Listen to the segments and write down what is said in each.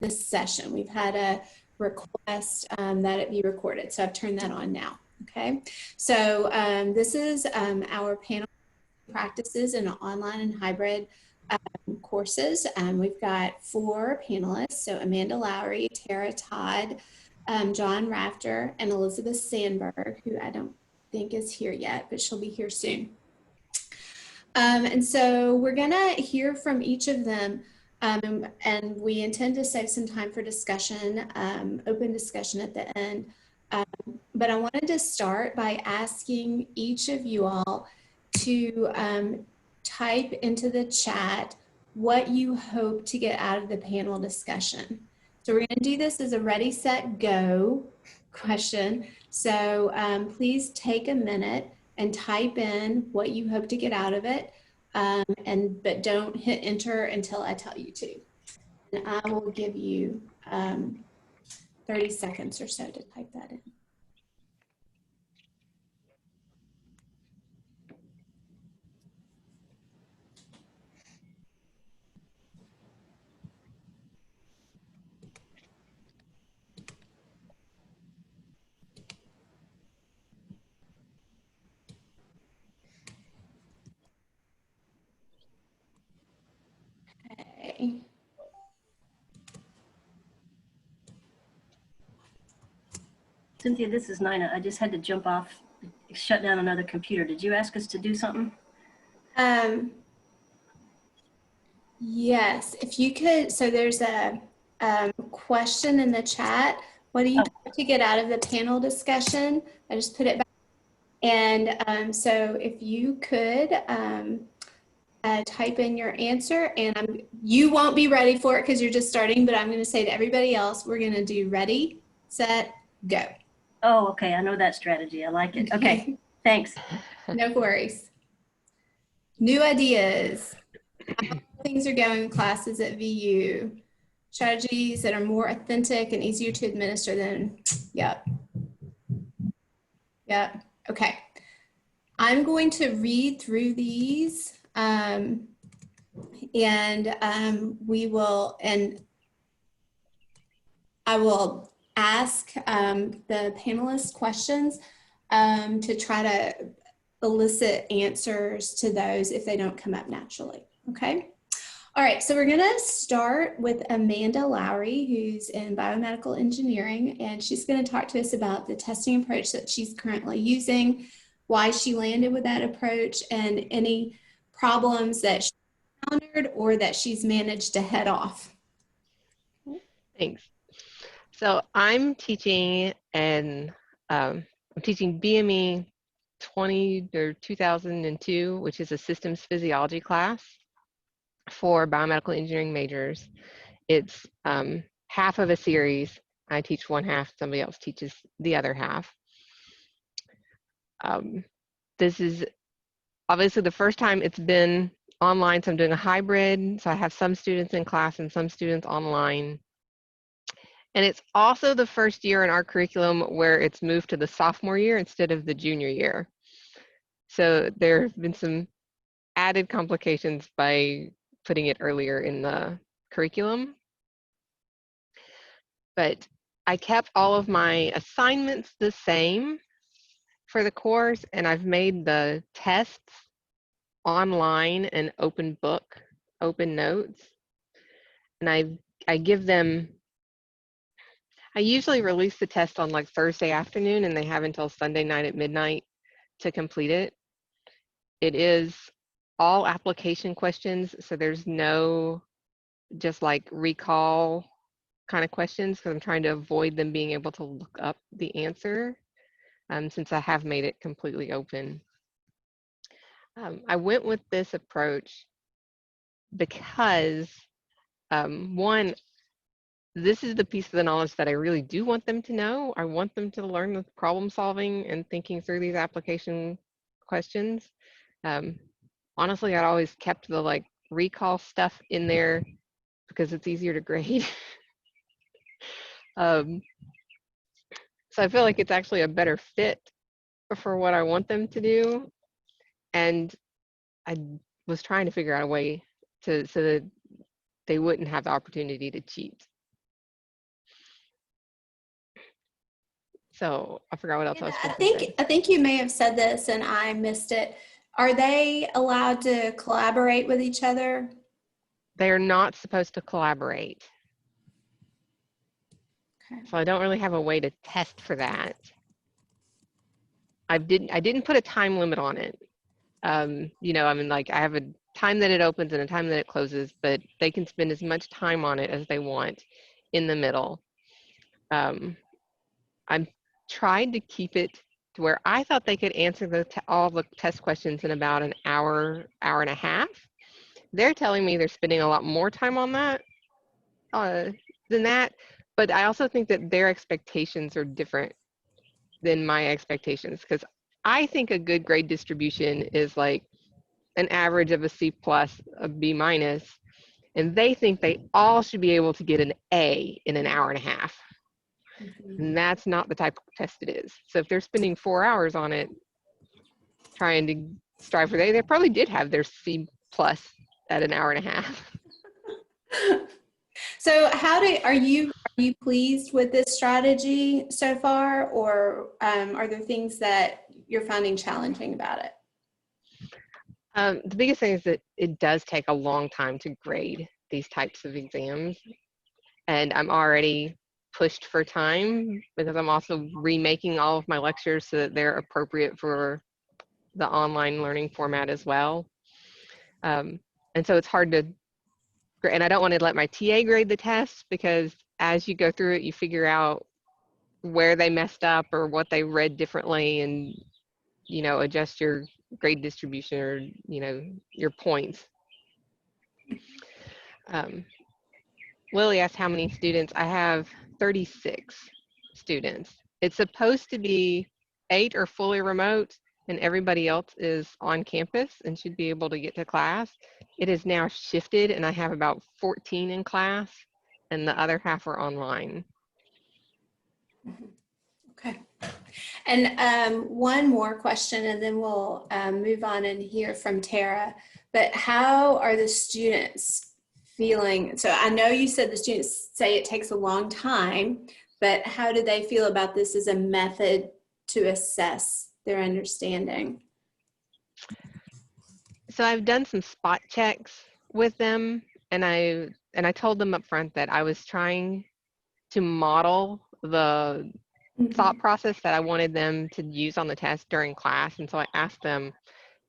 this session. We've had a request that it be recorded, so I've turned that on now. Okay, so this is our panel practices in online and hybrid courses. We've got 4 panelists, so Amanda Lowery, Tara Todd, John Rafter, and Elisabeth Sandberg, who I don't think is here yet, but she'll be here soon. And so we're gonna hear from each of them, and we intend to save some time for discussion, open discussion at the end. But I wanted to start by asking each of you all to type into the chat what you hope to get out of the panel discussion. So we're going to do this as a ready, set, go question. So please take a minute and type in what you hope to get out of it, but don't hit enter until I tell you to. And I will give you 30 seconds or so to type that in. Okay. Cynthia, this is Nina. I just had to jump off, shut down another computer. Did you ask us to do something? Yes, if you could, so there's a question in the chat. What do you hope to get out of the panel discussion? I just put it back. And so if you could type in your answer, and you won't be ready for it because you're just starting, but I'm going to say to everybody else, we're going to do ready, set, go. Oh, okay. I know that strategy. I like it. Okay. Thanks. No worries. New ideas. How things are going in classes at VU. Strategies that are more authentic and easier to administer than, yep. Okay. I'm going to read through these I will ask the panelists questions to try to elicit answers to those if they don't come up naturally, okay? All right, so we're gonna start with Amanda Lowery, who's in biomedical engineering, and she's gonna talk to us about the testing approach that she's currently using, why she landed with that approach, and any problems that she encountered or that she's managed to head off. Thanks. So I'm teaching I'm teaching BME 2002, which is a systems physiology class for biomedical engineering majors. It's half of a series. I teach one half, somebody else teaches the other half. This is obviously the first time it's been online, so I'm doing a hybrid. So I have some students in class and some students online. And it's also the first year in our curriculum where it's moved to the sophomore year instead of the junior year. So there have been some added complications by putting it earlier in the curriculum. But I kept all of my assignments the same for the course, and I've made the tests online and open book, open notes. And I give them, I usually release the test on like Thursday afternoon, and they have until Sunday night at midnight to complete it. It is all application questions, so there's no just like recall kind of questions, because I'm trying to avoid them being able to look up the answer since I have made it completely open. I went with this approach because one, this is the piece of the knowledge that I really do want them to know. I want them to learn the problem solving and thinking through these application questions. Honestly, I'd always kept the like recall stuff in there because it's easier to grade. So I feel like it's actually a better fit for what I want them to do. And I was trying to figure out a way so that they wouldn't have the opportunity to cheat. So I forgot what else I was I supposed to say. think you may have said this and I missed it. Are they allowed to collaborate with each other? They're not supposed to collaborate. Okay. So I don't really have a way to test for that. I didn't put a time limit on it. You know, I mean, like I have a time that it opens and a time that it closes, but they can spend as much time on it as they want in the middle. I'm tried to keep it to where I thought they could answer all the test questions in about an hour, hour and a half. They're telling me they're spending a lot more time on that than that, but I also think that their expectations are different than my expectations, because I think a good grade distribution is like an average of a C plus, a B minus, and they think they all should be able to get an A in an hour and a half. And that's not the type of test it is. So if they're spending 4 hours on it, trying to strive for they probably did have their C plus at an hour and a half. So are you pleased with this strategy so far, or are there things that you're finding challenging about it? The biggest thing is that it does take a long time to grade these types of exams. And I'm already pushed for time because I'm also remaking all of my lectures so that they're appropriate for the online learning format as well. And so it's hard to, and I don't want to let my TA grade the test, because as you go through it, you figure out where they messed up or what they read differently, and, you know, adjust your grade distribution or, you know, your points. Lily asked how many students. I have 36 students. It's supposed to be 8 are fully remote and everybody else is on campus and should be able to get to class. It is now shifted and I have about 14 in class and the other half are online. Okay. And one more question and then we'll move on and hear from Tara. But how are the students feeling? So I know you said the students say it takes a long time, but how do they feel about this as a method to assess their understanding? So I've done some spot checks with them, and I told them up front that I was trying to model the thought process that I wanted them to use on the test during class. And so I asked them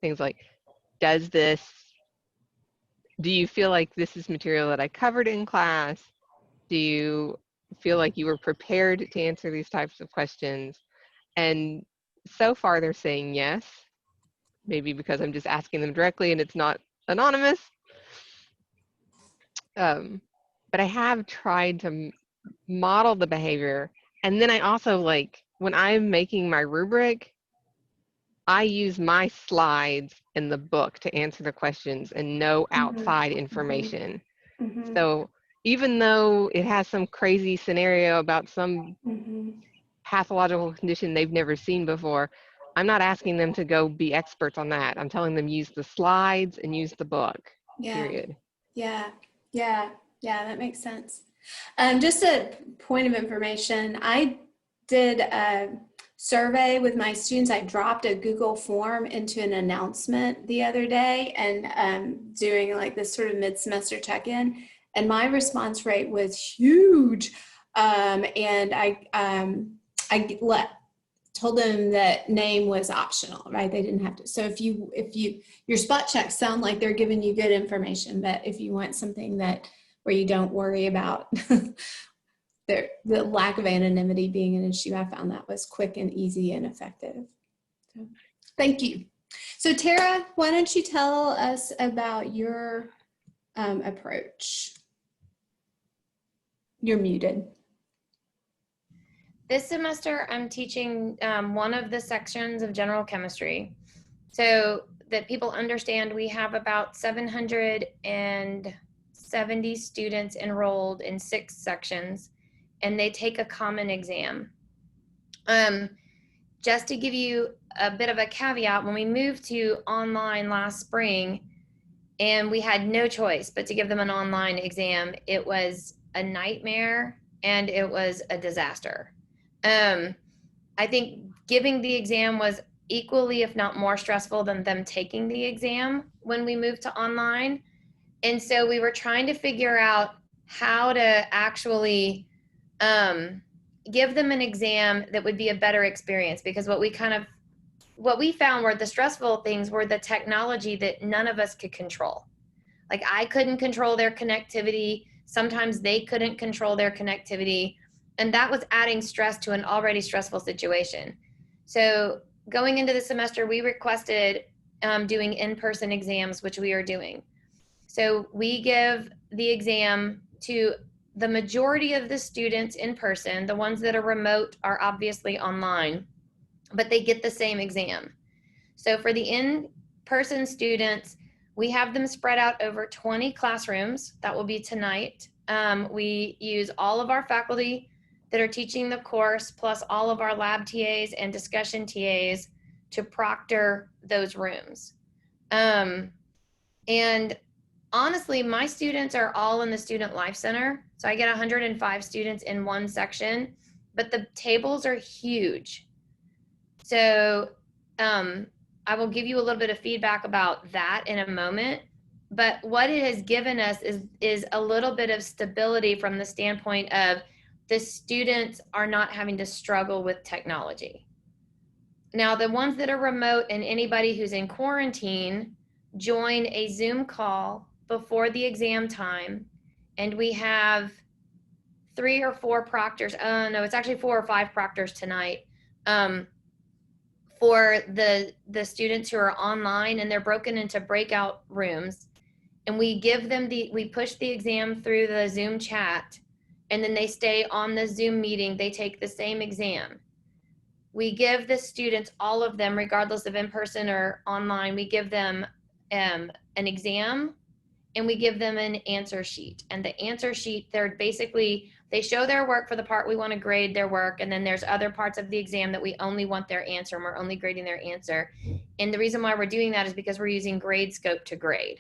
things like, do you feel like this is material that I covered in class? Do you feel like you were prepared to answer these types of questions? And so far they're saying yes, maybe because I'm just asking them directly and it's not anonymous. But I have tried to model the behavior. And then I also, like, when I'm making my rubric, I use my slides in the book to answer the questions and no outside information. So even though it has some crazy scenario about some pathological condition they've never seen before, I'm not asking them to go be experts on that. I'm telling them use the slides and use the book, period. Yeah, that makes sense. Just a point of information, I did a survey with my students. I dropped a Google form into an announcement the other day and doing like this sort of mid-semester check-in, and my response rate was huge. And I told them that name was optional, right? They didn't have to. So if your spot checks sound like they're giving you good information, but if you want something where you don't worry about the lack of anonymity being an issue, I found that was quick and easy and effective. So, thank you. So Tara, why don't you tell us about your approach? You're muted. This semester, I'm teaching one of the sections of general chemistry. So that people understand, we have about 770 students enrolled in 6 sections, and they take a common exam. Just to give you a bit of a caveat, when we moved to online last spring, and we had no choice but to give them an online exam, it was a nightmare and it was a disaster. I think giving the exam was equally, if not more stressful than them taking the exam when we moved to online. And so we were trying to figure out how to actually give them an exam that would be a better experience, because what we found were the stressful things were the technology that none of us could control. Like I couldn't control their connectivity. Sometimes they couldn't control their connectivity. And that was adding stress to an already stressful situation. So going into the semester, we requested doing in-person exams, which we are doing. So we give the exam to the majority of the students in person. The ones that are remote are obviously online, but they get the same exam. So for the in-person students, we have them spread out over 20 classrooms. That will be tonight. We use all of our faculty that are teaching the course, plus all of our lab TAs and discussion TAs to proctor those rooms. And honestly, my students are all in the Student Life Center. So I get 105 students in one section, but the tables are huge. So I will give you a little bit of feedback about that in a moment. But what it has given us is a little bit of stability from the standpoint of the students are not having to struggle with technology. Now, the ones that are remote and anybody who's in quarantine join a Zoom call before the exam time, and we have 3 or 4 proctors. No, it's actually 4 or 5 proctors tonight for the students who are online, and they're broken into breakout rooms. And we give them we push the exam through the Zoom chat, and then they stay on the Zoom meeting. They take the same exam. We give the students, all of them, regardless of in-person or online, we give them an exam, and we give them an answer sheet. And the answer sheet, they show their work for the part we want to grade their work, and then there's other parts of the exam that we only want their answer, and we're only grading their answer. And the reason why we're doing that is because we're using Gradescope to grade.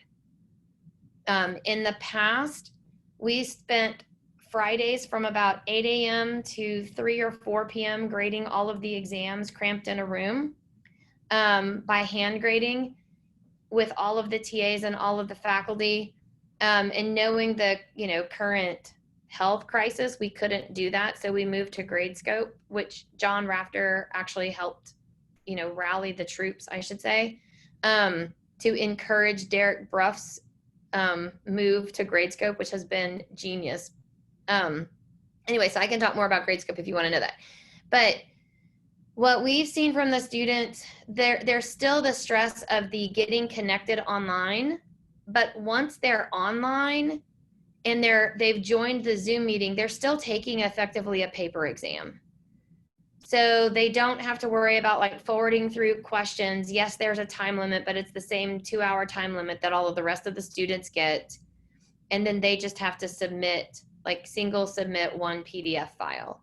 In the past, we spent Fridays from about 8 a.m. to 3 or 4 p.m. grading all of the exams cramped in a room by hand grading with all of the TAs and all of the faculty. And knowing the current health crisis, we couldn't do that. So we moved to Gradescope, which John Rafter actually helped rally the troops, I should say, to encourage Derek Bruff's move to Gradescope, which has been genius. Anyway, so I can talk more about Gradescope if you want to know that. But what we've seen from the students, there's still the stress of the getting connected online. But once they're online and they've joined the Zoom meeting, they're still taking effectively a paper exam. So they don't have to worry about forwarding through questions. Yes, there's a time limit, but it's the same 2-hour time limit that all of the rest of the students get. And then they just have to submit, single submit one PDF file.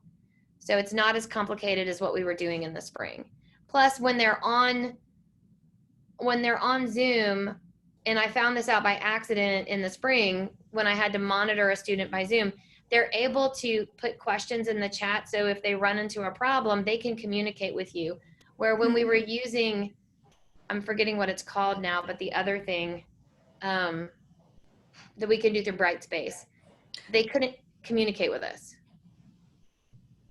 So it's not as complicated as what we were doing in the spring. Plus, when they're on Zoom, and I found this out by accident in the spring when I had to monitor a student by Zoom, they're able to put questions in the chat. So if they run into a problem, they can communicate with you. Where when we were using, I'm forgetting what it's called now, but the other thing that we can do through Brightspace, they couldn't communicate with us.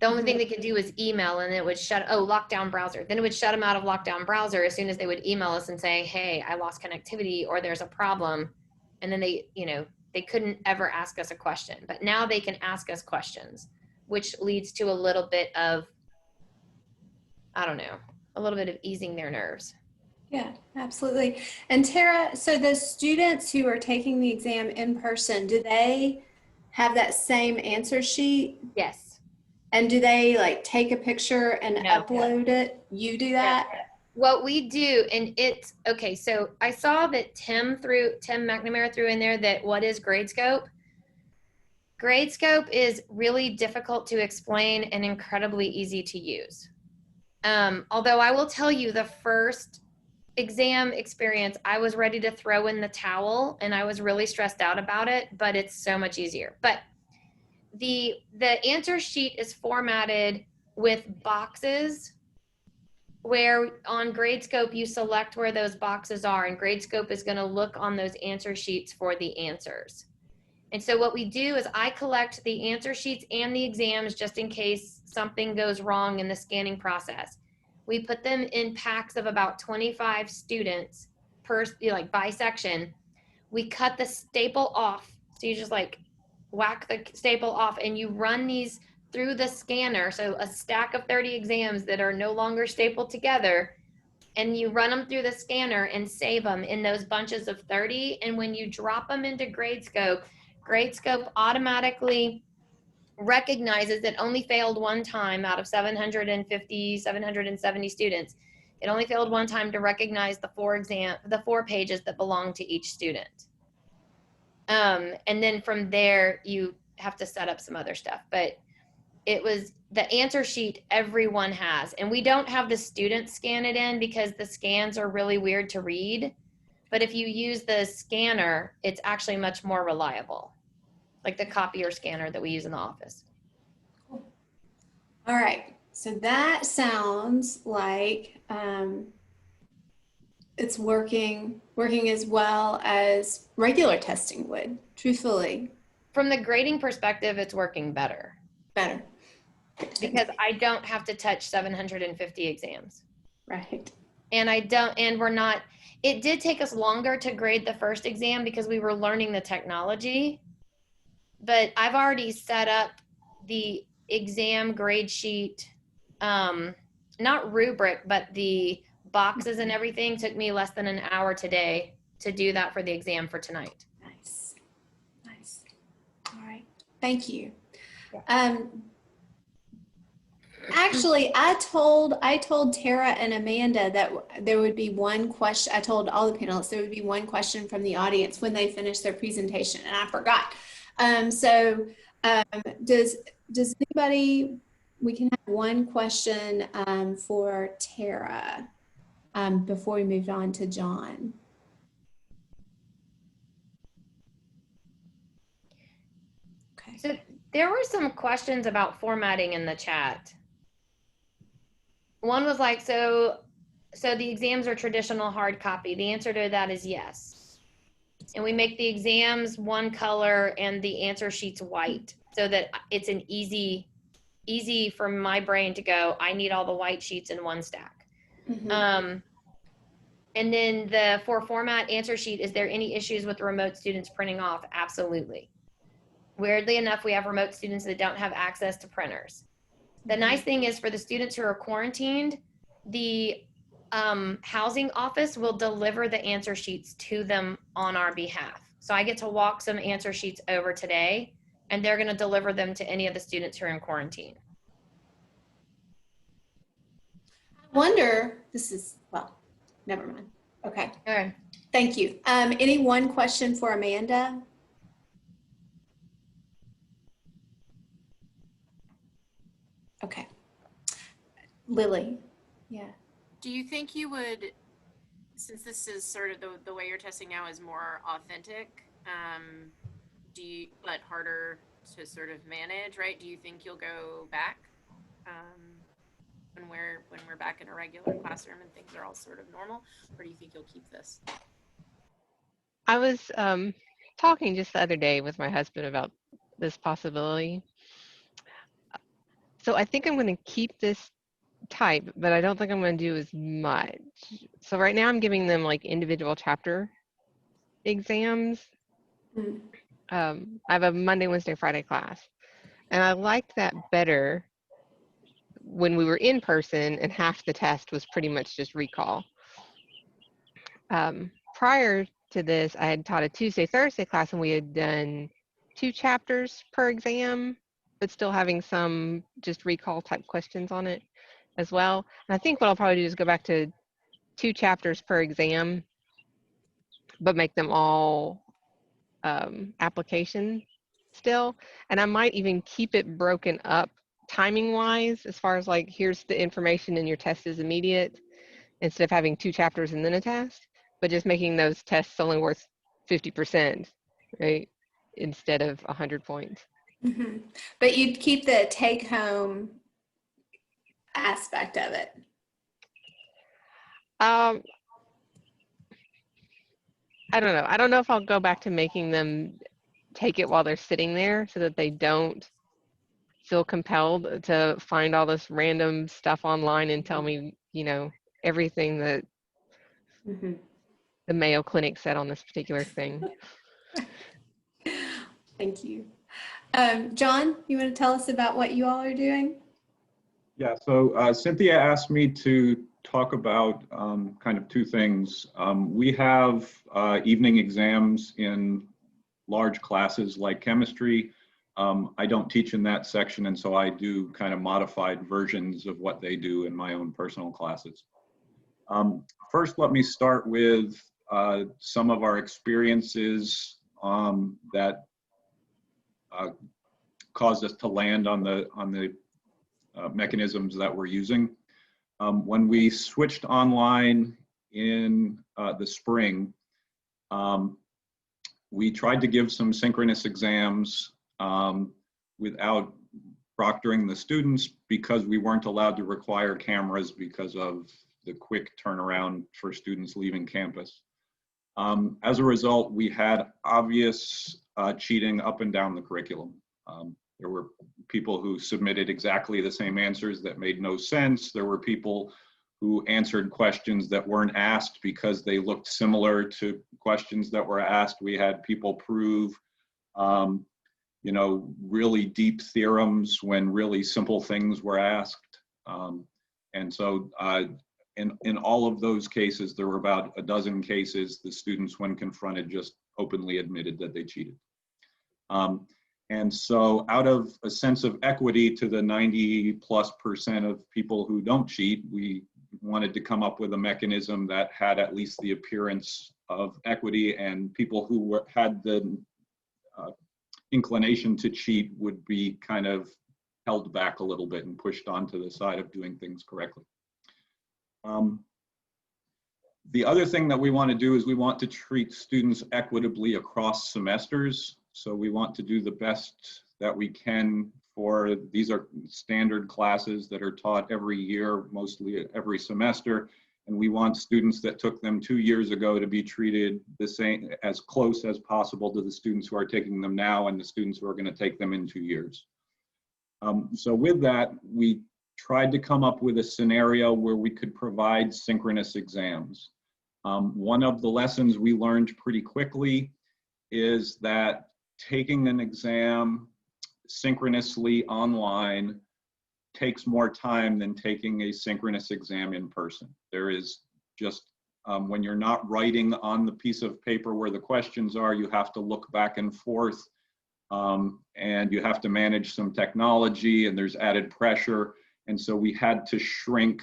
The only thing they could do was email, and it would lockdown browser. Then it would shut them out of lockdown browser as soon as they would email us and say, hey, I lost connectivity or there's a problem. And then they couldn't ever ask us a question. But now they can ask us questions, which leads to a little bit of, a little bit of easing their nerves. Yeah, absolutely. And Tara, so the students who are taking the exam in person, do they have that same answer sheet? Yes. And do they take a picture and upload it? You do that? No. What we do, and it's, okay, so I saw that Tim McNamara threw in there that what is Gradescope? Gradescope is really difficult to explain and incredibly easy to use. Although I will tell you, the first exam experience, I was ready to throw in the towel and I was really stressed out about it, but it's so much easier. But the answer sheet is formatted with boxes where on Gradescope you select where those boxes are, and Gradescope is going to look on those answer sheets for the answers. And so what we do is I collect the answer sheets and the exams just in case something goes wrong in the scanning process. We put them in packs of about 25 students per, like by section. We cut the staple off. So you just like whack the staple off and you run these through the scanner. So a stack of 30 exams that are no longer stapled together, and you run them through the scanner and save them in those bunches of 30. And when you drop them into Gradescope, Gradescope automatically recognizes that only failed one time out of 750, 770 students. It only failed one time to recognize the four pages that belong to each student. And then from there, you have to set up some other stuff. But it was the answer sheet everyone has. And we don't have the students scan it in because the scans are really weird to read. But if you use the scanner, it's actually much more reliable, like the copier scanner that we use in the office. All right, so that sounds like it's working as well as regular testing would, truthfully. From the grading perspective, it's working better. Better. Because I don't have to touch 750 exams. Right. And it did take us longer to grade the first exam because we were learning the technology, but I've already set up the exam grade sheet, not rubric, but the boxes and everything took me less than an hour today to do that for the exam for tonight. Nice. Nice. All right. Thank you. Yeah. Actually, I told Tara and Amanda that there would be one question. I told all the panelists there would be one question from the audience when they finish their presentation, and I forgot. Does anybody? We can have one question for Tara before we move on to John. Okay. So there were some questions about formatting in the chat. One was like, so the exams are traditional hard copy. The answer to that is yes. And we make the exams one color and the answer sheets white so that it's an easy for my brain to go, I need all the white sheets in one stack. Mm-hmm. And then for format answer sheet, is there any issues with remote students printing off? Absolutely. Weirdly enough, we have remote students that don't have access to printers. The nice thing is for the students who are quarantined, the housing office will deliver the answer sheets to them on our behalf. So I get to walk some answer sheets over today, and they're going to deliver them to any of the students who are in quarantine. I wonder, never mind. Okay. All right. Thank you. Any one question for Amanda? Okay. Lily. Yeah. Do you think you would, since this is sort of the way you're testing now is more authentic, but harder to sort of manage, right? Do you think you'll go back when we're back in a regular classroom and things are all sort of normal, or do you think you'll keep this? I was talking just the other day with my husband about this possibility. So I think I'm going to keep this type, but I don't think I'm going to do as much. So right now I'm giving them like individual chapter exams. I have a Monday, Wednesday, Friday class, and I liked that better when we were in person and half the test was pretty much just recall. Prior to this, I had taught a Tuesday, Thursday class, and we had done 2 chapters per exam, but still having some just recall type questions on it as well. And I think what I'll probably do is go back to 2 chapters per exam, but make them all application still. And I might even keep it broken up timing wise, as far as like, here's the information and your test is immediate, instead of having 2 chapters and then a test, but just making those tests only worth 50%, right? Instead of 100 points. Mm-hmm. But you'd keep the take home aspect of it? I don't know. I don't know if I'll go back to making them take it while they're sitting there so that they don't feel compelled to find all this random stuff online and tell me, everything that the Mayo Clinic said on this particular thing. Thank you. John, you want to tell us about what you all are doing? Yeah, so Cynthia asked me to talk about kind of two things. We have evening exams in large classes like chemistry. I don't teach in that section, and so I do kind of modified versions of what they do in my own personal classes. First, let me start with some of our experiences that caused us to land on the mechanisms that we're using. When we switched online in the spring, we tried to give some synchronous exams without proctoring the students because we weren't allowed to require cameras because of the quick turnaround for students leaving campus. As a result, we had obvious cheating up and down the curriculum. There were people who submitted exactly the same answers that made no sense. There were people who answered questions that weren't asked because they looked similar to questions that were asked. We had people prove, really deep theorems when really simple things were asked. And so in all of those cases, there were about a dozen cases, the students, when confronted, just openly admitted that they cheated. And so out of a sense of equity to the 90+% of people who don't cheat, we wanted to come up with a mechanism that had at least the appearance of equity, and people who had the inclination to cheat would be kind of held back a little bit and pushed onto the side of doing things correctly. The other thing that we want to do is we want to treat students equitably across semesters. So we want to do the best that we can for, these are standard classes that are taught every year, mostly every semester. And we want students that took them 2 years ago to be treated the same, as close as possible to the students who are taking them now and the students who are going to take them in 2 years. So with that, we tried to come up with a scenario where we could provide synchronous exams. One of the lessons we learned pretty quickly is that taking an exam synchronously online takes more time than taking a synchronous exam in person. There is just, when you're not writing on the piece of paper where the questions are, you have to look back and forth, and you have to manage some technology, and there's added pressure. And so we had to shrink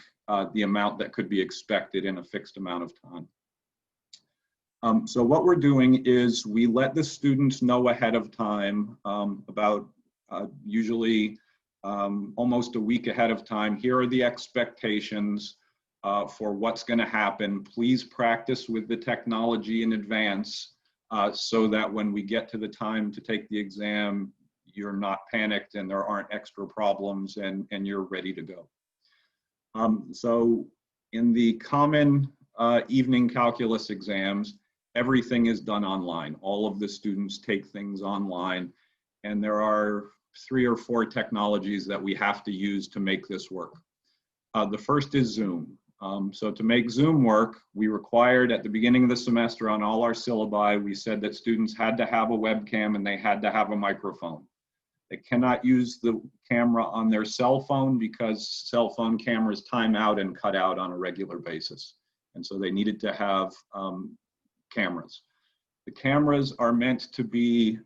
the amount that could be expected in a fixed amount of time. So what we're doing is we let the students know ahead of time, about usually almost a week ahead of time. Here are the expectations for what's going to happen. Please practice with the technology in advance so that when we get to the time to take the exam, you're not panicked and there aren't extra problems, and you're ready to go. So in the common evening calculus exams, everything is done online. All of the students take things online, and there are 3 or 4 technologies that we have to use to make this work. The first is Zoom. So to make Zoom work, we required at the beginning of the semester on all our syllabi, we said that students had to have a webcam and they had to have a microphone. They cannot use the camera on their cell phone because cell phone cameras time out and cut out on a regular basis. And so they needed to have cameras. The cameras are meant to be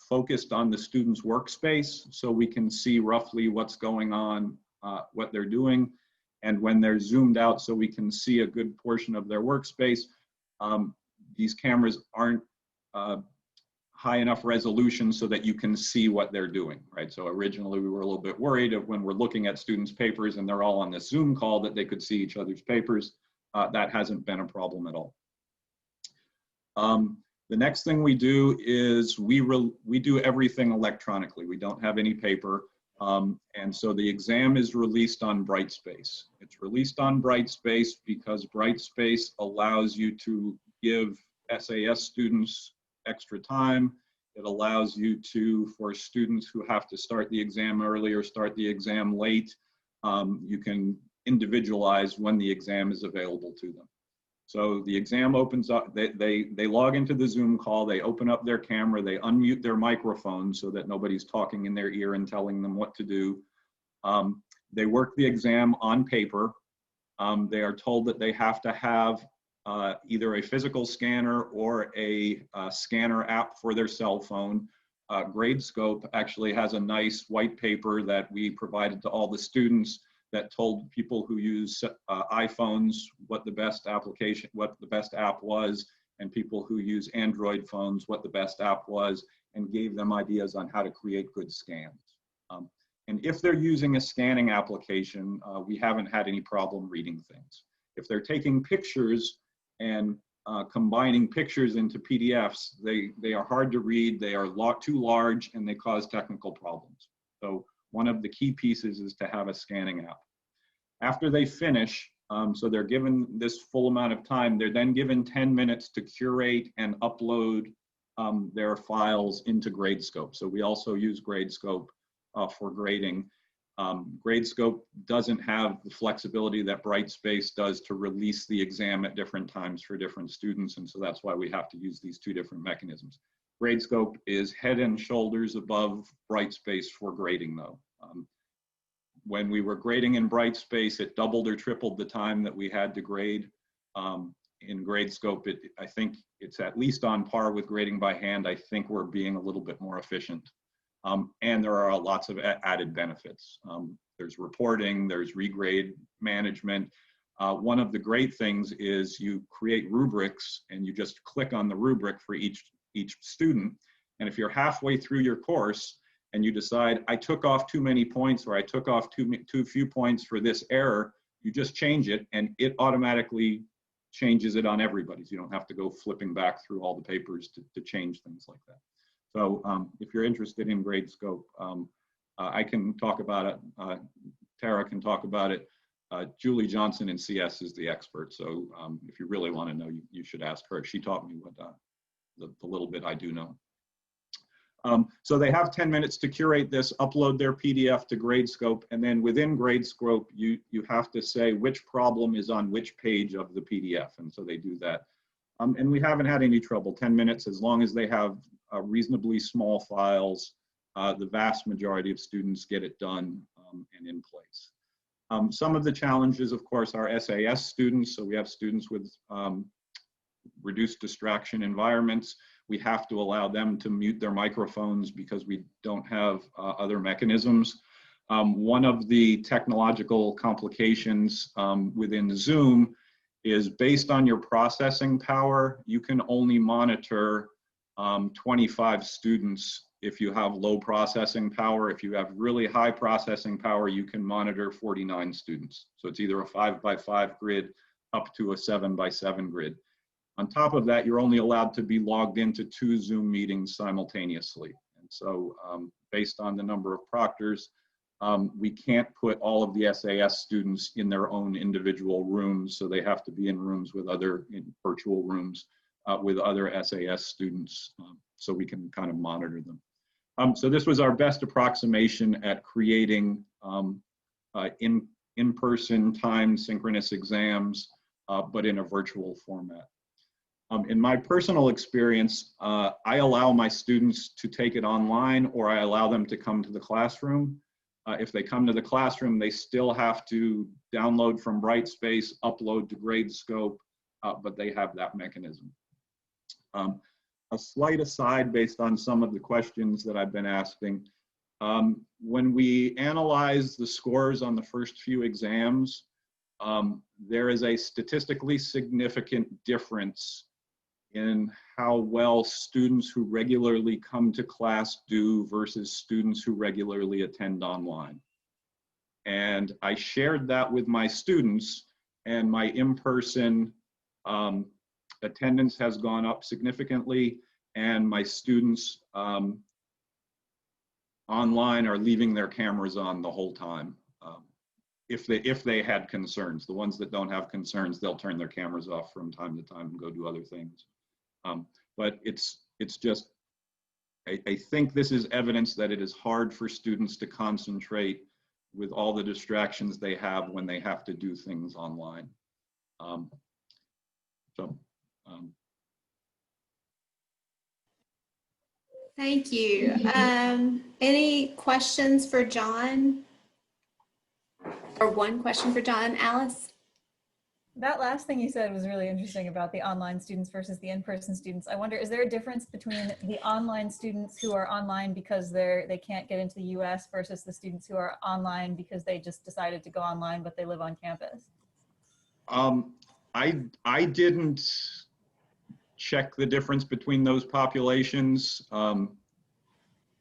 focused on the student's workspace so we can see roughly what's going on, what they're doing. And when they're zoomed out so we can see a good portion of their workspace, these cameras aren't high enough resolution so that you can see what they're doing, right? So originally we were a little bit worried of when we're looking at students' papers and they're all on this Zoom call that they could see each other's papers. That hasn't been a problem at all. The next thing we do is we do everything electronically. We don't have any paper. And And so the exam is released on Brightspace. It's released on Brightspace because Brightspace allows you to give SAS students extra time. It allows you to, for students who have to start the exam early or start the exam late, you can individualize when the exam is available to them. So the exam opens up, they log into the Zoom call, they open up their camera, they unmute their microphone so that nobody's talking in their ear and telling them what to do. They work the exam on paper. They are told that they have to have either a physical scanner or a scanner app for their cell phone. Gradescope actually has a nice white paper that we provided to all the students that told people who use iPhones what the best application, what the best app was, and people who use Android phones what the best app was, and gave them ideas on how to create good scans. And if they're using a scanning application, we haven't had any problem reading things. If they're taking pictures and combining pictures into PDFs, they are hard to read, they are too large, and they cause technical problems. So one of the key pieces is to have a scanning app. After they finish, so they're given this full amount of time, they're then given 10 minutes to curate and upload their files into Gradescope. So we also use Gradescope for grading. Gradescope doesn't have the flexibility that Brightspace does to release the exam at different times for different students, and so that's why we have to use these two different mechanisms. Gradescope is head and shoulders above Brightspace for grading though. When we were grading in Brightspace, it doubled or tripled the time that we had to grade. In Gradescope, I think it's at least on par with grading by hand. I think we're being a little bit more efficient. And there are lots of added benefits. There's reporting, there's regrade management. One of the great things is you create rubrics and you just click on the rubric for each student. And if you're halfway through your course and you decide, I took off too many points or I took off too few points for this error, you just change it and it automatically changes it on everybody's. You don't have to go flipping back through all the papers to change things like that. So if you're interested in Gradescope, I can talk about it. Tara can talk about it. Julie Johnson in CS is the expert. So if you really want to know, you should ask her. She taught me what the little bit I do know. So they have 10 minutes to curate this, upload their PDF to Gradescope, and then within Gradescope, you have to say which problem is on which page of the PDF, and so they do that. And we haven't had any trouble. 10 minutes, as long as they have reasonably small files, the vast majority of students get it done and in place. Some of the challenges, of course, are SAS students. So we have students with reduced distraction environments. We have to allow them to mute their microphones because we don't have other mechanisms. One of the technological complications within Zoom is based on your processing power, you can only monitor 25 students if you have low processing power. If you have really high processing power, you can monitor 49 students. So it's either a 5x5 grid up to a 7x7 grid. On top of that, you're only allowed to be logged into 2 Zoom meetings simultaneously. And so based on the number of proctors, we can't put all of the SAS students in their own individual rooms. So they have to be in rooms with in virtual rooms with other SAS students so we can kind of monitor them. So this was our best approximation at creating in-person timed synchronous exams, but in a virtual format. In my personal experience, I allow my students to take it online or I allow them to come to the classroom. If they come to the classroom, they still have to download from Brightspace, upload to Gradescope, but they have that mechanism. A slight aside based on some of the questions that I've been asking. When we analyze the scores on the first few exams, there is a statistically significant difference in how well students who regularly come to class do versus students who regularly attend online. And I shared that with my students, and my in-person attendance has gone up significantly, and my students online are leaving their cameras on the whole time. If they had concerns. The ones that don't have concerns, they'll turn their cameras off from time to time and go do other things. But it's just, I think this is evidence that it is hard for students to concentrate with all the distractions they have when they have to do things online. Thank you. Any questions for John? Or one question for John, Alice? That last thing you said was really interesting about the online students versus the in-person students. I wonder, is there a difference between the online students who are online because they can't get into the US versus the students who are online because they just decided to go online but they live on campus? I didn't check the difference between those populations.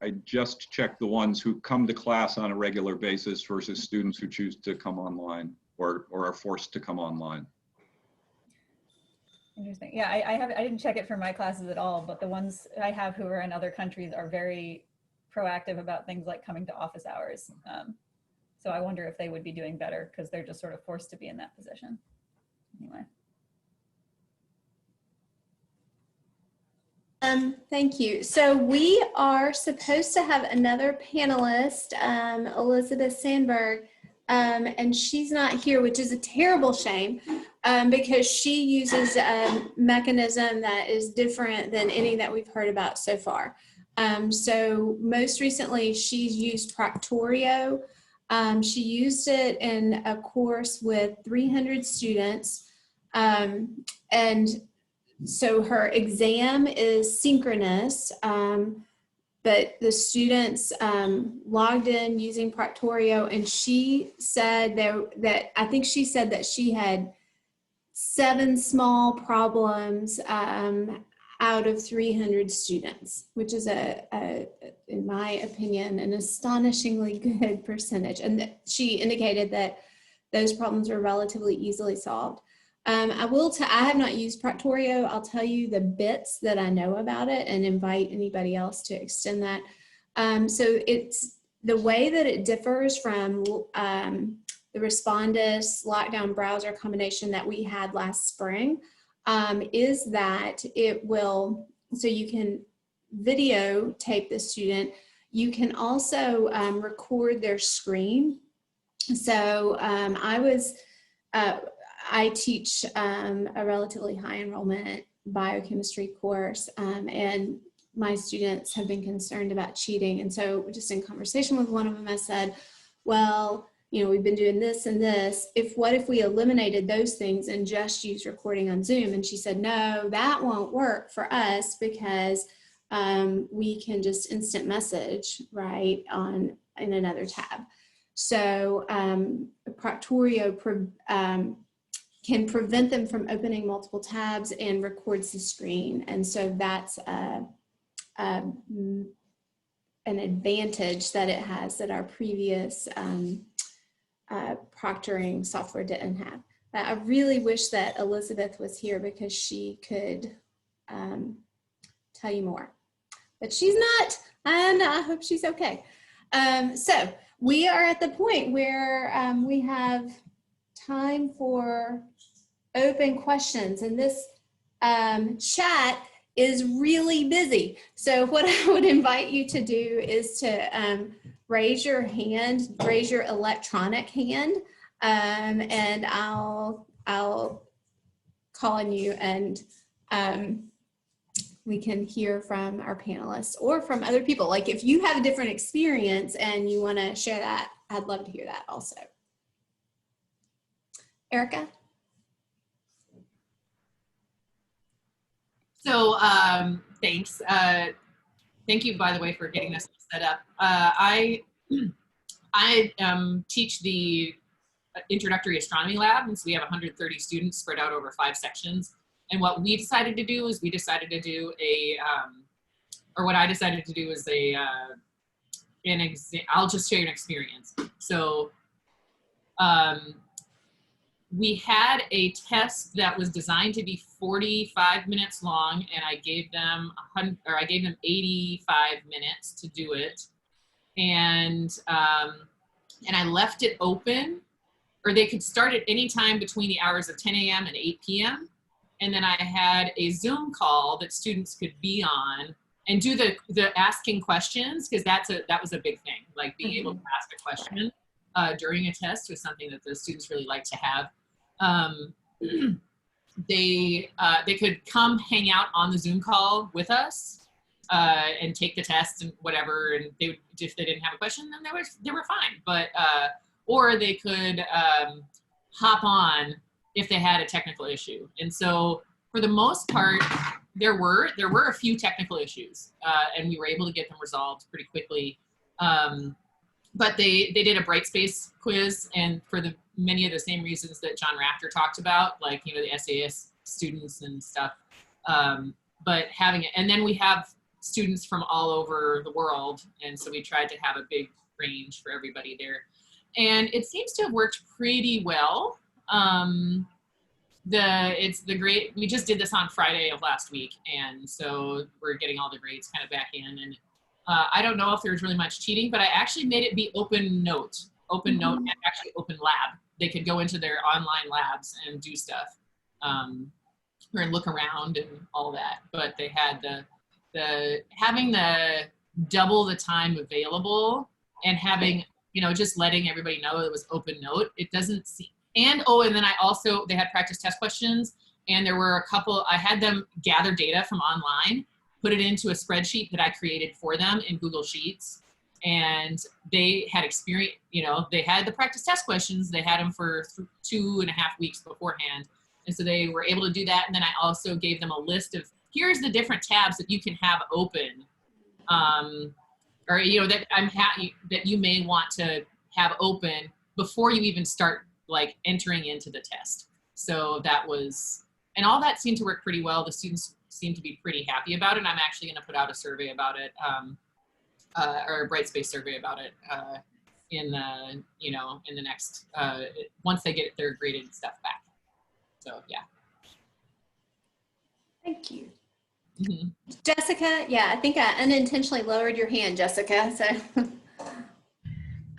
I just checked the ones who come to class on a regular basis versus students who choose to come online or are forced to come online. Interesting. Yeah, I didn't check it for my classes at all, but the ones I have who are in other countries are very proactive about things like coming to office hours. So I wonder if they would be doing better because they're just sort of forced to be in that position. Anyway. Thank you. So we are supposed to have another panelist, Elisabeth Sandberg, and she's not here, which is a terrible shame because she uses a mechanism that is different than any that we've heard about so far. So most recently, she's used Proctorio. She used it in a course with 300 students, and so her exam is synchronous, but the students logged in using Proctorio, and she said that I think she said that she had 7 small problems out of 300 students, which is in my opinion, an astonishingly good percentage. And that she indicated that those problems were relatively easily solved. I have not used Proctorio. I'll tell you the bits that I know about it and invite anybody else to extend that. So it's the way that it differs from the Respondus lockdown browser combination that we had last spring is that it will, so you can videotape the student. You can also record their screen. So I teach a relatively high enrollment biochemistry course, and my students have been concerned about cheating. And so just in conversation with one of them, I said, well, you know, we've been doing this and this. What if we eliminated those things and just used recording on Zoom? And she said, no, that won't work for us because we can just instant message, right, in another tab. So Proctorio can prevent them from opening multiple tabs and records the screen. And so that's an advantage that it has that our previous proctoring software didn't have. I really wish that Elisabeth was here because she could tell you more, but she's not, and I hope she's okay. So we are at the point where we have time for open questions, and this chat is really busy. So what I would invite you to do is to raise your hand, raise your electronic hand, and I'll call on you, and we can hear from our panelists or from other people. Like if you have a different experience and you want to share that, I'd love to hear that also. Erica? So thanks. Thank you, by the way, for getting this set up. I teach the introductory astronomy lab, and so we have 130 students spread out over 5 sections. And what we decided to do is what I decided to do is I'll just share an experience. So we had a test that was designed to be 45 minutes long, and I gave them 85 minutes to do it. and I left it open, or they could start at any time between the hours of 10 a.m. and 8 p.m. And then I had a Zoom call that students could be on and do the asking questions, because that was a big thing. Like being able to ask a question during a test was something that the students really like to have. They could come hang out on the Zoom call with us and take the test and whatever. And they would, if they didn't have a question, then they were fine. But or they could hop on if they had a technical issue. And so for the most part, there were a few technical issues, and we were able to get them resolved pretty quickly. But they did a Brightspace quiz, and for many of the same reasons that John Rafter talked about, like, you know, the SAS students and stuff. But having it, and then we have students from all over the world, and so we tried to have a big range for everybody there. And it seems to have worked pretty well. We just did this on Friday of last week, and so we're getting all the grades kind of back in. And I don't know if there's really much cheating, but I actually made it be open note, and actually open lab. They could go into their online labs and do stuff, or look around and all that. But they had having the double the time available, and having, you know, just letting everybody know it was open note. It doesn't seem, and then they had practice test questions, and there were a couple, I had them gather data from online, put it into a spreadsheet that I created for them in Google Sheets. And they had experience, you know, they had the practice test questions, they had them for 2.5 weeks beforehand. And so they were able to do that. And then I also gave them a list of, here's the different tabs that you can have open, or, you know, that that you may want to have open before you even start like entering into the test. So that was, and all that seemed to work pretty well. The students seemed to be pretty happy about it. And I'm actually going to put out a survey about it, or a Brightspace survey about it in the next, once they get their graded stuff back. So yeah. Thank you. Mm-hmm. Jessica, yeah, I think I unintentionally lowered your hand, Jessica. So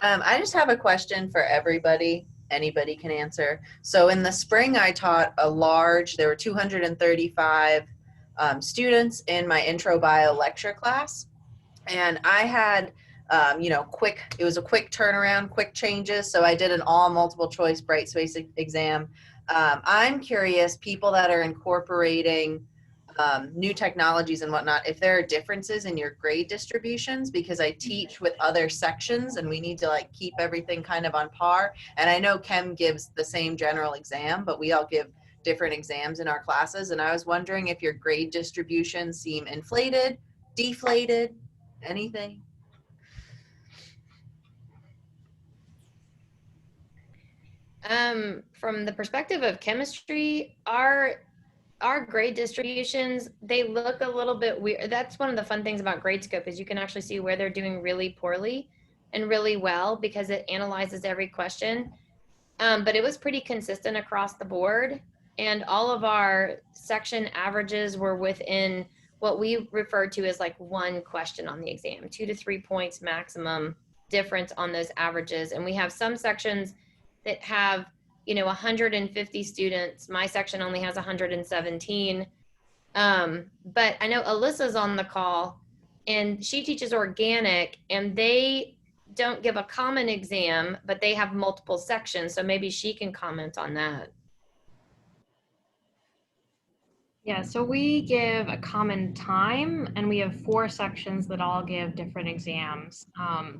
I just have a question for everybody. Anybody can answer. So in the spring, I taught there were 235 students in my intro bio lecture class. And I had, it was a quick turnaround, quick changes. So I did an all multiple choice Brightspace exam. I'm curious, people that are incorporating new technologies and whatnot, if there are differences in your grade distributions, because I teach with other sections and we need to like keep everything kind of on par. And I know Chem gives the same general exam, but we all give different exams in our classes. And I was wondering if your grade distributions seem inflated, deflated, anything? From the perspective of chemistry, our grade distributions, they look a little bit weird. That's one of the fun things about Gradescope, is you can actually see where they're doing really poorly and really well, because it analyzes every question. But it was pretty consistent across the board, and all of our section averages were within what we refer to as like one question on the exam, 2 to 3 points maximum difference on those averages. And we have some sections that have, 150 students. My section only has 117. But I know Alyssa's on the call, and she teaches organic, and they don't give a common exam, but they have multiple sections. So maybe she can comment on that. Yeah, so we give a common time, and we have 4 sections that all give different exams.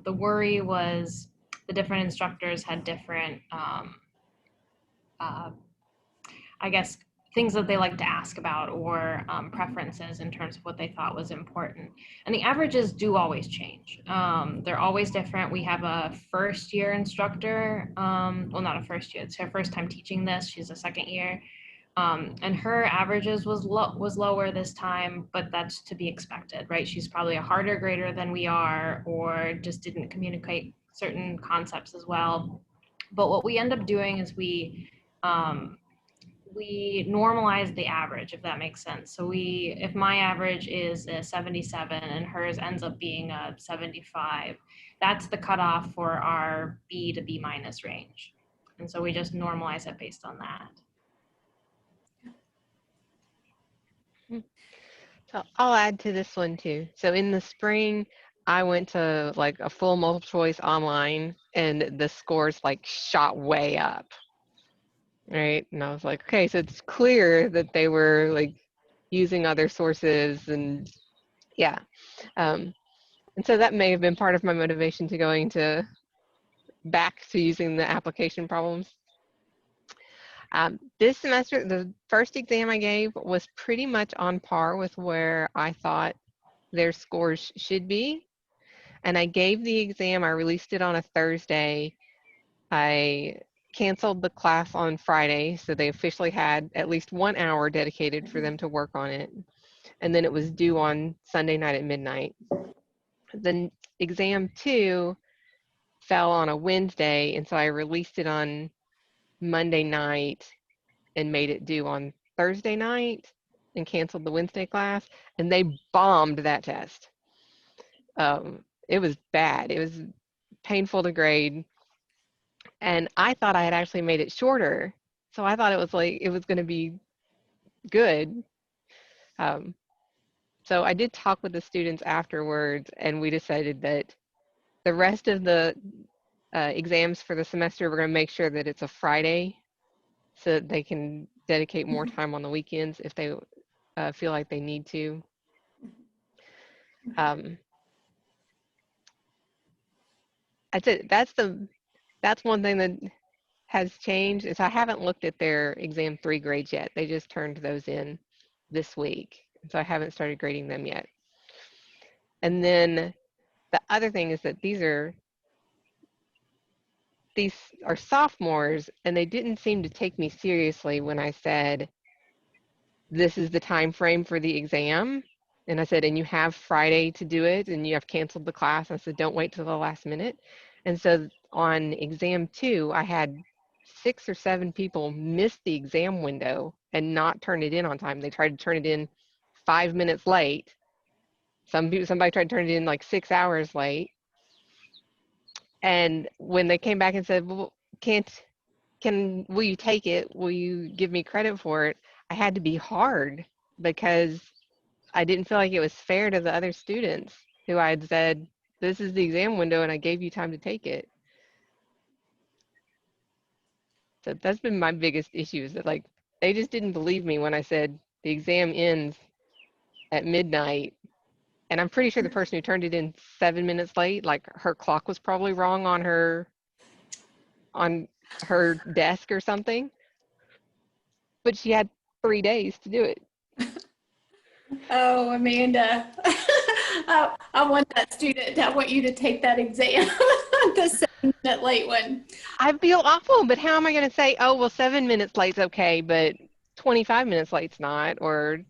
The worry was the different instructors had different, things that they like to ask about, or preferences in terms of what they thought was important. And the averages do always change. They're always different. We have a first year instructor, well, not a first year, it's her first time teaching this. She's a second year. And her averages was lower this time, but that's to be expected, right? She's probably a harder grader than we are, or just didn't communicate certain concepts as well. But what we end up doing is we we normalize the average, if that makes sense. So if my average is a 77 and hers ends up being a 75, that's the cutoff for our B to B minus range. And so we just normalize it based on that. So I'll add to this one too. So in the spring, I went to like a full multiple choice online and the scores like shot way up. Right. And I was like, okay, so it's clear that they were like using other sources and yeah. And so that may have been part of my motivation to going to back to using the application problems. This semester, the first exam I gave was pretty much on par with where I thought their scores should be. And I gave the exam, I released it on a Thursday. I canceled the class on Friday, so they officially had at least 1 hour dedicated for them to work on it. And then it was due on Sunday night at midnight. The exam 2 fell on a Wednesday, and so I released it on Monday night and made it due on Thursday night and canceled the Wednesday class, and they bombed that test. It was bad. It was painful to grade. And I thought I had actually made it shorter. So I thought it was going to be good. So I did talk with the students afterwards, and we decided that the rest of the exams for the semester, we're going to make sure that it's a Friday so that they can dedicate more time on the weekends if they feel like they need to. That's one thing that has changed is I haven't looked at their exam 3 grades yet. They just turned those in this week. So I haven't started grading them yet. And then the other thing is that these are sophomores, and they didn't seem to take me seriously when I said, this is the time frame for the exam. And I said, and you have Friday to do it, and you have canceled the class. I said, don't wait till the last minute. And so on exam 2, I had 6 or 7 people miss the exam window and not turn it in on time. They tried to turn it in 5 minutes late. Somebody tried to turn it in like 6 hours late. And when they came back and said, well, will you take it? Will you give me credit for it? I had to be hard because I didn't feel like it was fair to the other students who I had said, this is the exam window and I gave you time to take it. So that's been my biggest issue is that like, they just didn't believe me when I said the exam ends at midnight. And I'm pretty sure the person who turned it in 7 minutes late, like her clock was probably wrong on her desk or something. But she had 3 days to do it. Oh, Amanda, I want that student. I want you to take that exam, the 7-minute late one. I feel awful, but how am I going to say, oh, well, 7 minutes late's okay, but 25 minutes late's not, or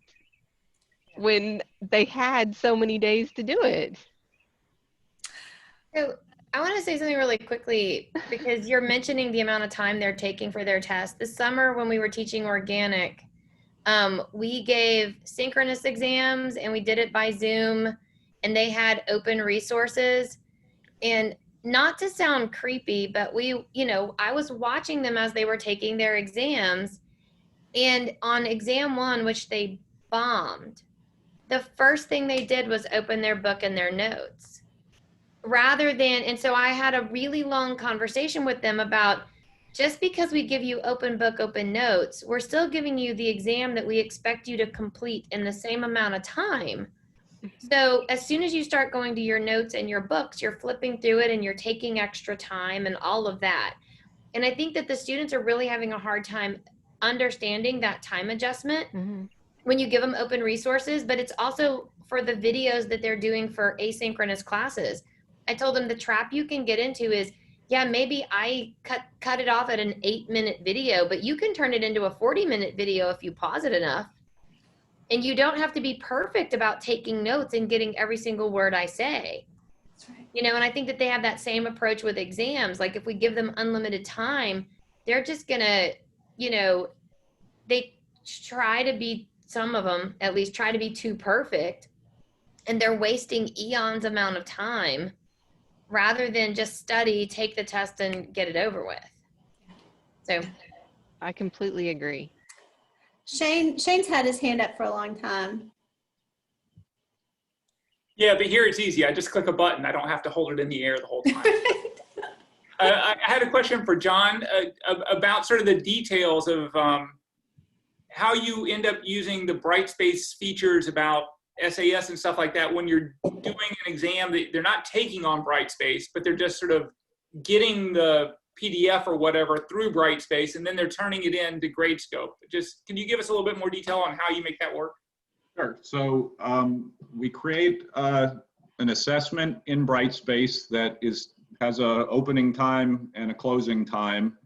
when they had so many days to do it? So I want to say something really quickly because you're mentioning the amount of time they're taking for their test. This summer when we were teaching organic, we gave synchronous exams and we did it by Zoom, and they had open resources. And not to sound creepy, but I was watching them as they were taking their exams, and on exam 1, which they bombed, the first thing they did was open their book and their notes and so I had a really long conversation with them about, just because we give you open book, open notes, we're still giving you the exam that we expect you to complete in the same amount of time. So as soon as you start going to your notes and your books, you're flipping through it and you're taking extra time and all of that. And I think that the students are really having a hard time understanding that time adjustment when you give them open resources, but it's also for the videos that they're doing for asynchronous classes. I told them the trap you can get into is, yeah, maybe I cut it off at an 8-minute video, but you can turn it into a 40-minute video if you pause it enough. And you don't have to be perfect about taking notes and getting every single word I say. That's right. And I think that they have that same approach with exams. Like if we give them unlimited time, they're just gonna, they try to be, some of them at least try to be too perfect, and they're wasting eons amount of time rather than just study, take the test, and get it over with. So I completely agree. Shane's had his hand up for a long time. Yeah, but here it's easy. I just click a button. I don't have to hold it in the air the whole time. I had a question for John about sort of the details of how you end up using the Brightspace features about SAS and stuff like that when you're doing an exam that they're not taking on Brightspace, but they're just sort of getting the PDF or whatever through Brightspace, and then they're turning it into Gradescope. Just, can you give us a little bit more detail on how you make that work? Sure. So we create an assessment in Brightspace that has a opening time and a closing time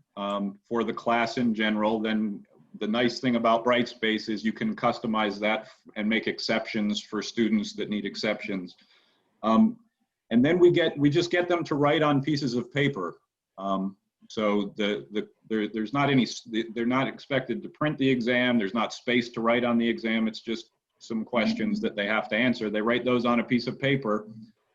for the class in general. Then the nice thing about Brightspace is you can customize that and make exceptions for students that need exceptions. And then we just get them to write on pieces of paper. So there's not any, they're not expected to print the exam. There's not space to write on the exam. It's just some questions that they have to answer. They write those on a piece of paper.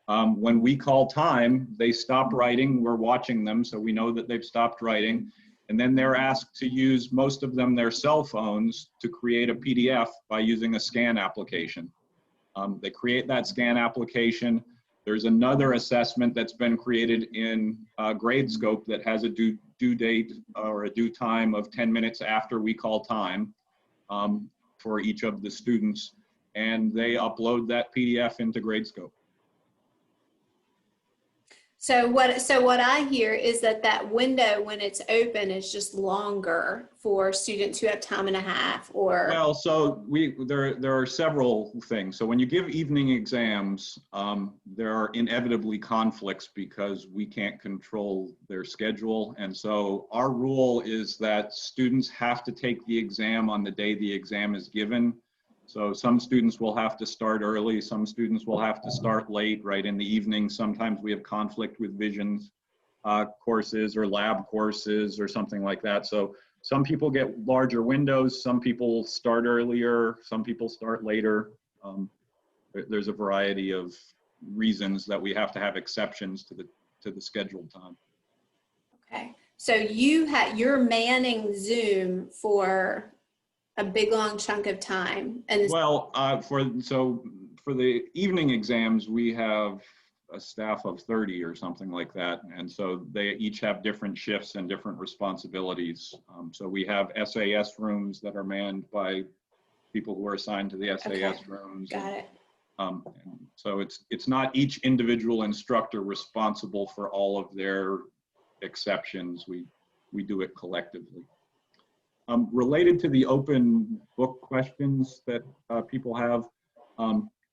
When we call time, they stop writing. We're watching them, so we know that they've stopped writing. And then they're asked to use, most of them, their cell phones to create a PDF by using a scan application. They create that scan application. There's another assessment that's been created in Gradescope that has a due date or a due time of 10 minutes after we call time for each of the students, and they upload that PDF into Gradescope. So what I hear is that window when it's open is just longer for students who have time and a half, or. Well, so there are several things. So when you give evening exams, there are inevitably conflicts because we can't control their schedule. And so our rule is that students have to take the exam on the day the exam is given. So some students will have to start early, some students will have to start late, right, in the evening. Sometimes we have conflict with visions courses or lab courses or something like that. So some people get larger windows, some people start earlier, some people start later. There's a variety of reasons that we have to have exceptions to the scheduled time. Okay, so you're manning Zoom for a big long chunk of time. And well, for the evening exams, we have a staff of 30 or something like that, and so they each have different shifts and different responsibilities. So we have SAS rooms that are manned by people who are assigned to the SAS rooms. Got it. And so it's not each individual instructor responsible for all of their exceptions. We do it collectively. Related to the open book questions that people have,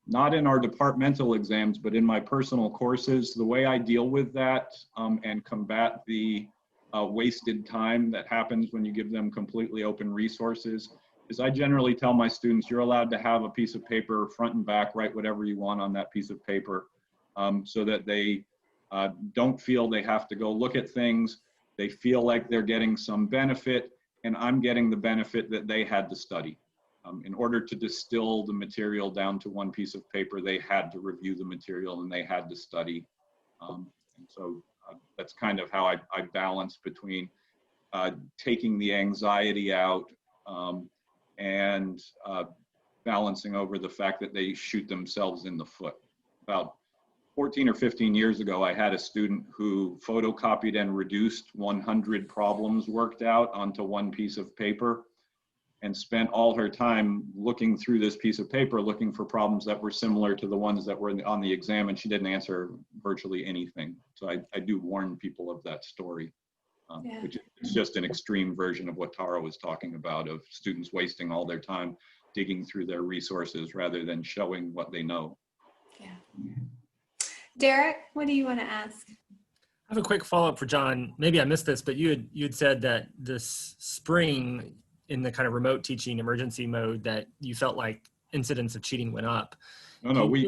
not in our departmental exams, but in my personal courses, the way I deal with that and combat the wasted time that happens when you give them completely open resources is I generally tell my students, you're allowed to have a piece of paper front and back, write whatever you want on that piece of paper so that they don't feel they have to go look at things. They feel like they're getting some benefit, and I'm getting the benefit that they had to study. In order to distill the material down to one piece of paper, they had to review the material and they had to study. And so that's kind of how I balance between taking the anxiety out and balancing over the fact that they shoot themselves in the foot. About 14 or 15 years ago, I had a student who photocopied and reduced 100 problems worked out onto one piece of paper and spent all her time looking through this piece of paper, looking for problems that were similar to the ones that were on the exam, and she didn't answer virtually anything. So I do warn people of that story, which is just an extreme version of what Tara was talking about, of students wasting all their time digging through their resources rather than showing what they know. Yeah. Derek, what do you want to ask? I have a quick follow-up for John. Maybe I missed this, but you had said that this spring in the kind of remote teaching emergency mode that you felt like incidents of cheating went up. No, we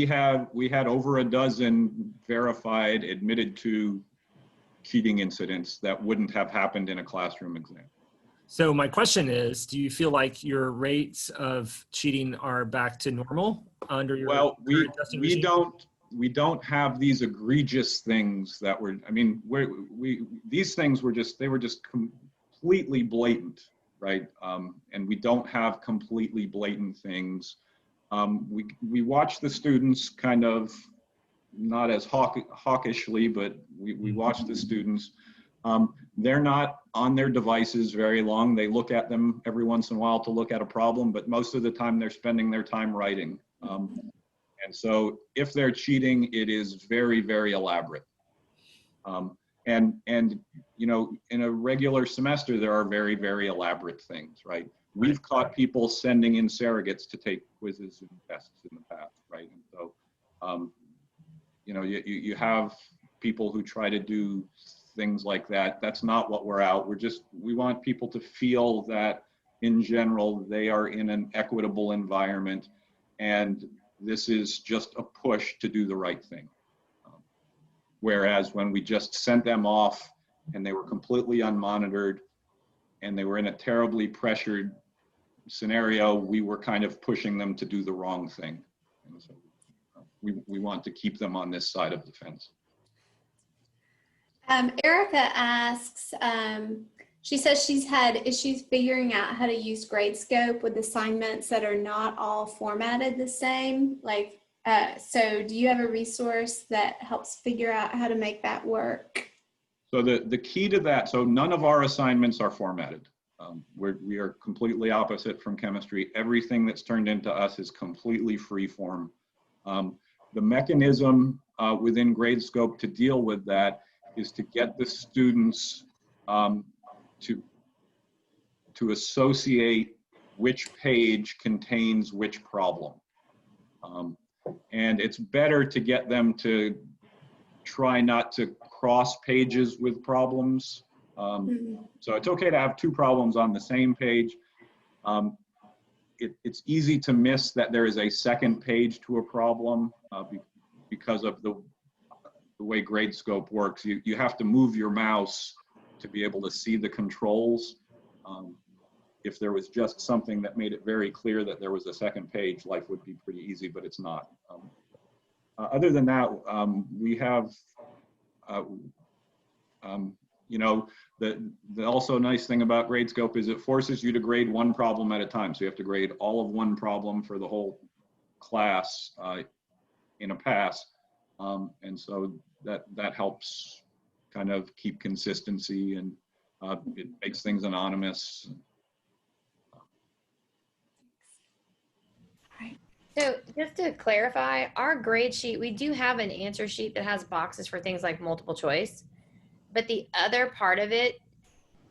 had over a dozen verified, admitted to cheating incidents that wouldn't have happened in a classroom exam. So my question is, do you feel like your rates of cheating are back to normal under your Well, current testing regime? we don't have these egregious things that were, I mean, these things were just, they were just completely blatant, right? And we don't have completely blatant things. We watch the students kind of, not as hawkishly, but we watch the students. They're not on their devices very long. They look at them every once in a while to look at a problem, but most of the time they're spending their time writing. And so if they're cheating, it is very, very elaborate. And you know, in a regular semester, there are very, very elaborate things, right? We've caught people sending in surrogates to take quizzes and tests in the past, right? And so, you know, you have people who try to do things like that. That's not what we're out. We want people to feel that in general, they are in an equitable environment, and this is just a push to do the right thing. Whereas when we just sent them off and they were completely unmonitored and they were in a terribly pressured scenario, we were kind of pushing them to do the wrong thing. And so we want to keep them on this side of the fence. Erica asks, she says she's had issues figuring out how to use Gradescope with assignments that are not all formatted the same. Like, so do you have a resource that helps figure out how to make that work? So the key to that, so none of our assignments are formatted. We are completely opposite from chemistry. Everything that's turned into us is completely free form. The mechanism within Gradescope to deal with that is to get the students to associate which page contains which problem. And it's better to get them to try not to cross pages with problems. So it's okay to have two problems on the same page. It's easy to miss that there is a second page to a problem because of the way Gradescope works. You have to move your mouse to be able to see the controls. If there was just something that made it very clear that there was a second page, life would be pretty easy, but it's not. Other than that, we have, you know, the also nice thing about Gradescope is it forces you to grade one problem at a time. So you have to grade all of one problem for the whole class in a pass. And so that helps kind of keep consistency, and it makes things anonymous. So just to clarify, our grade sheet, we do have an answer sheet that has boxes for things like multiple choice. But the other part of it,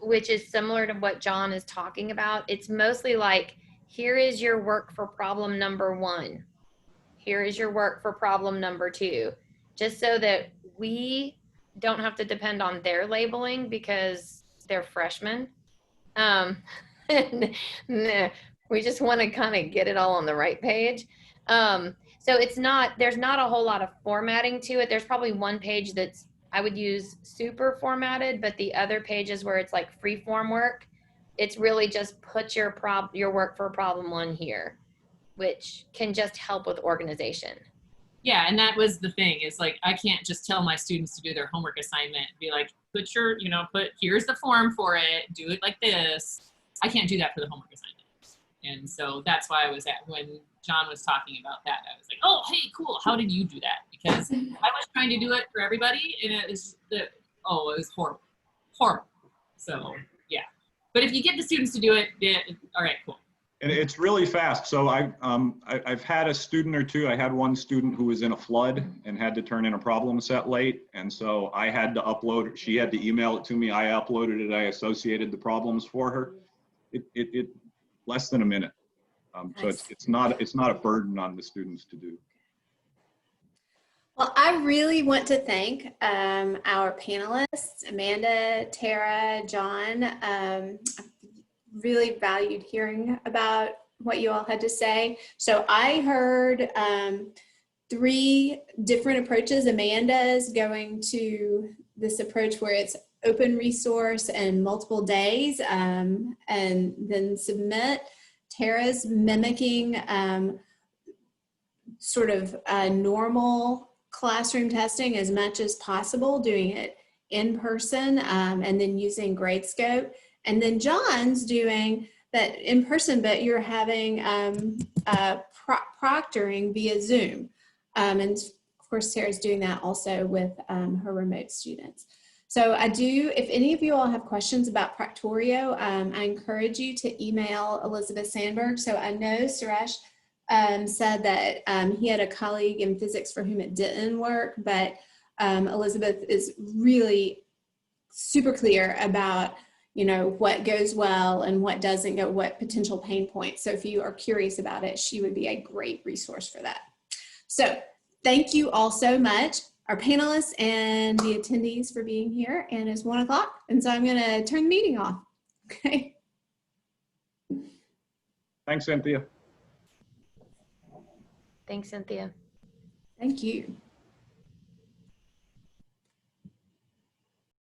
which is similar to what John is talking about, it's mostly like, here is your work for problem number 1. Here is your work for problem number 2. Just so that we don't have to depend on their labeling because they're freshmen. We just want to kind of get it all on the right page. So there's not a whole lot of formatting to it. There's probably one page that's, I would use super formatted, but the other pages where it's like free form work, it's really just put your work for problem 1 here, which can just help with organization. Yeah, and that was the thing, is like, I can't just tell my students to do their homework assignment, be like, here's the form for it, do it like this. I can't do that for the homework assignment. And so that's why when John was talking about that, I was like, oh, hey, cool. How did you do that? Because I was trying to do it for everybody, and it was horrible, horrible. So yeah, but if you get the students to do it, all right, cool. And it's really fast. So I've had a student or two. I had one student who was in a flood and had to turn in a problem set late. And so I had to upload it. She had to email it to me. I uploaded it. I associated the problems for her. It less than a minute. So it's not a burden on the students to do. Well, I really want to thank our panelists, Amanda, Tara, John. I really valued hearing about what you all had to say. So I heard 3 different approaches. Amanda is going to this approach where it's open resource and multiple days, and then submit. Tara's mimicking sort of normal classroom testing as much as possible, doing it in person, and then using Gradescope. And then John's doing that in person, but you're having proctoring via Zoom. And of course, Tara's doing that also with her remote students. So if any of you all have questions about Proctorio, I encourage you to email Elisabeth Sandberg. So I know Suresh said that he had a colleague in physics for whom it didn't work, but Elisabeth is really super clear about, you know, what goes well and what doesn't go, what potential pain points. So if you are curious about it, she would be a great resource for that. So thank you all so much, our panelists and the attendees, for being here. And it's 1 o'clock, and so I'm going to turn the meeting off. Okay. Thanks, Cynthia. Thanks, Cynthia. Thank you.